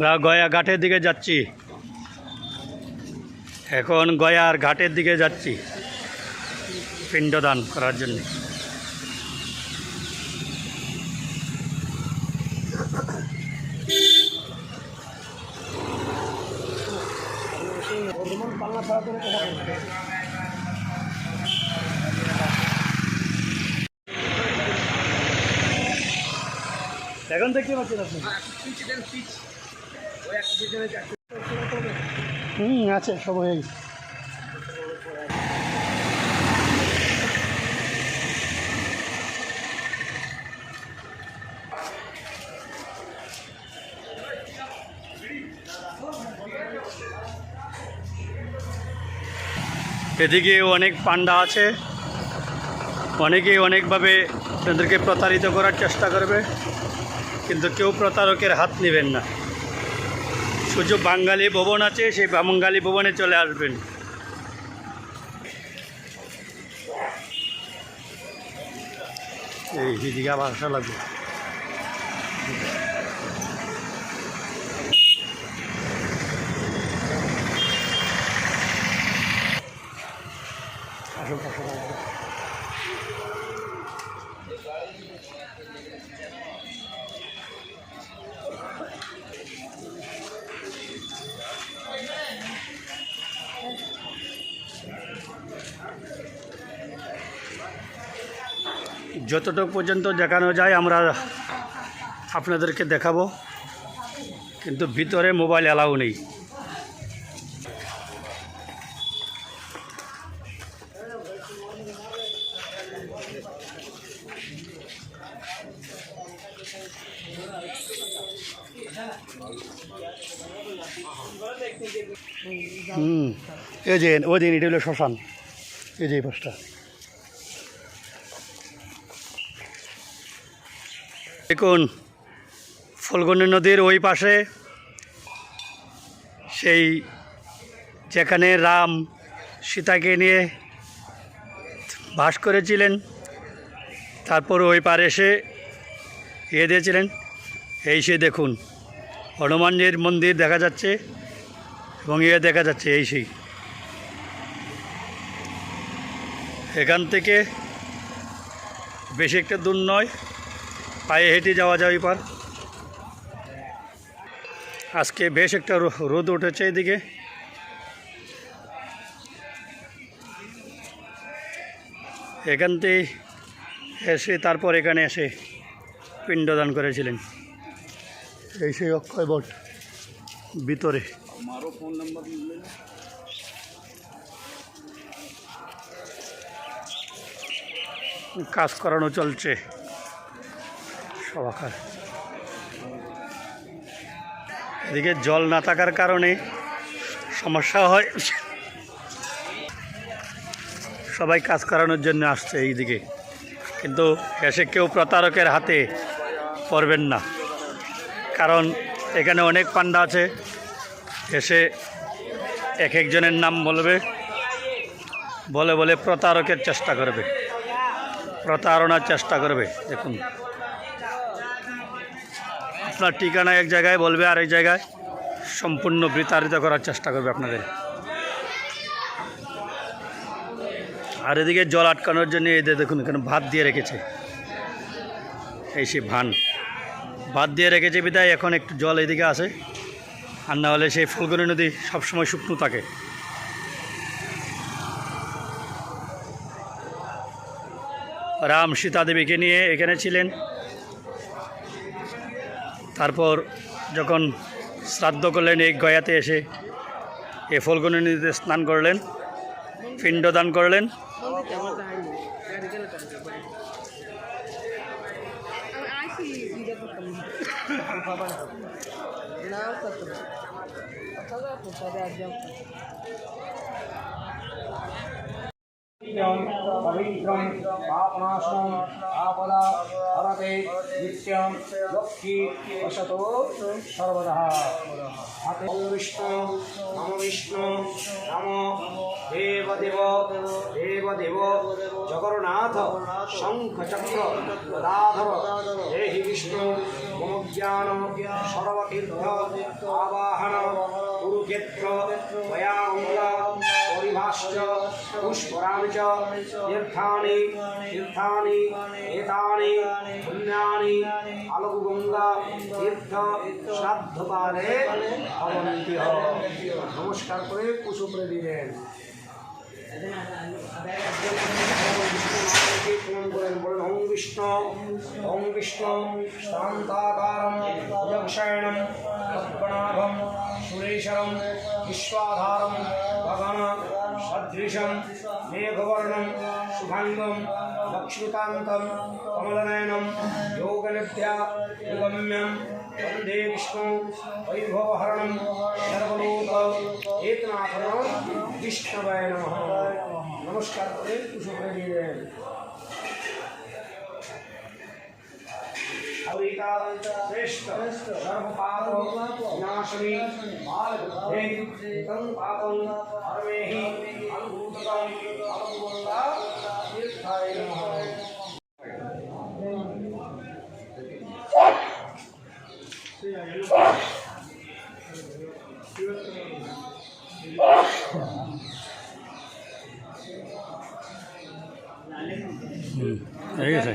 আমরা গয়া ঘাটের দিকে যাচ্ছি। এখন গয়ার ঘাটের দিকে যাচ্ছি পিণ্ডদান করার জন্য। এখন দেখতে পাচ্ছেন আপনি? আছে সব হয়ে গেছে। এদিকে অনেক পান্ডা আছে, অনেকেই অনেকভাবে আপনাদেরকে প্রতারিত করার চেষ্টা করবে, কিন্তু কেউ প্রতারকের হাত নেবেন না। শুধু বাঙালি ভবন আছে, সেই বাঙালি ভবনে চলে আসবেন। এই দিদিকে আবার আসা লাগবে। যতটুকু পর্যন্ত দেখানো যায় আমরা আপনাদেরকে দেখাবো, কিন্তু ভিতরে মোবাইল অ্যালাউ নেই। এই যে ওই দিন এটা হলো শ্মশান, এই যে পাশটা। দেখুন ফল্গুনী নদীর ওই পাশে সেই যেখানে রাম সীতাকে নিয়ে বাস করেছিলেন, তারপর ওই পারে এসে দিয়েছিলেন। এই সে দেখুন হনুমানজির মন্দির দেখা যাচ্ছে এবং দেখা যাচ্ছে। এই সেই এখান থেকে বেশি একটা দূর নয়, পায়ে হেঁটে যাওয়া যায় পার। আজকে বেশ একটা রোদ উঠেছে এদিকে। এখান থেকে এসে তারপর এখানে এসে পিণ্ডদান করেছিলেন। এই সেই অক্ষয় বট ভিতরে। কাজ করানো চলছে সবাকার। এদিকে জল না থাকার কারণে সমস্যা হয়, সবাই কাজ করানোর জন্য আসছে এইদিকে, কিন্তু এসে কেউ প্রতারকের হাতে পড়বেন না, কারণ এখানে অনেক পান্ডা আছে। এসে এক একজনের নাম বলবে, বলে প্রতারকের চেষ্টা করবে, প্রতারণার চেষ্টা করবে। দেখুন আপনার ঠিকানা এক জায়গায় বলবে, আরেক জায়গায় সম্পূর্ণ বিতাড়িত করার চেষ্টা করবে আপনাদের। আর এদিকে জল আটকানোর জন্য এই দেখুন এখানে ভাত দিয়ে রেখেছে। এই সে ভাত দিয়ে রেখেছে বিদায় এখন একটু জল এদিকে আসে, আর না হলে সেই ফল্গুনী নদী সবসময় শুকনো থাকে। রাম সীতা দেবীকে নিয়ে এখানে ছিলেন, তারপর যখন শ্রাদ্ধ করলেন এই গয়াতে এসে এই ফল্গুনী নদীতে স্নান করলেন, পিণ্ডদান করলেন। नित्यं पवित्रं पापनाशनं आपदा हरते नित्यं लक्ष्मी वसतो सर्वदा। ओम विष्णु नमो देवदेव देवदेव जगन्नाथ शंख चक्र गदाधर देहि विष्णु मम ज्ञान सर्वतीर्थ आवाहन कुरुक्षेत्र मयांग परिभाष्य पुष्पराणि च तीर्थानि तीर्थानि एतानि पुण्यानि आलोकगंगा तीर्थ श्राद्धकाले भवन्ति। नमस्कार करे कुशो करे दिलेन ओम विष्णु शांताकारं भुजगशयनं पद्मनाभं सुरेशं विश्वाधारं गगन सदृशं मेघवर्णं शुभांगं लक्ष्मीकान्तं कमलनयनं योगनिद्या निगम्यं वंदे विष्णु वैभवहरणं सर्वलोक एकनाथं विष्णवे नमः। नमस्कार करे कुशो करे दिलेन श्रेष्ठ सर्वपाप विनाशिनी बालबुद्धे तं पापं हरमेहि अनुभूतकं अलगुंगा तीर्थाय नमः। ঠিক আছে।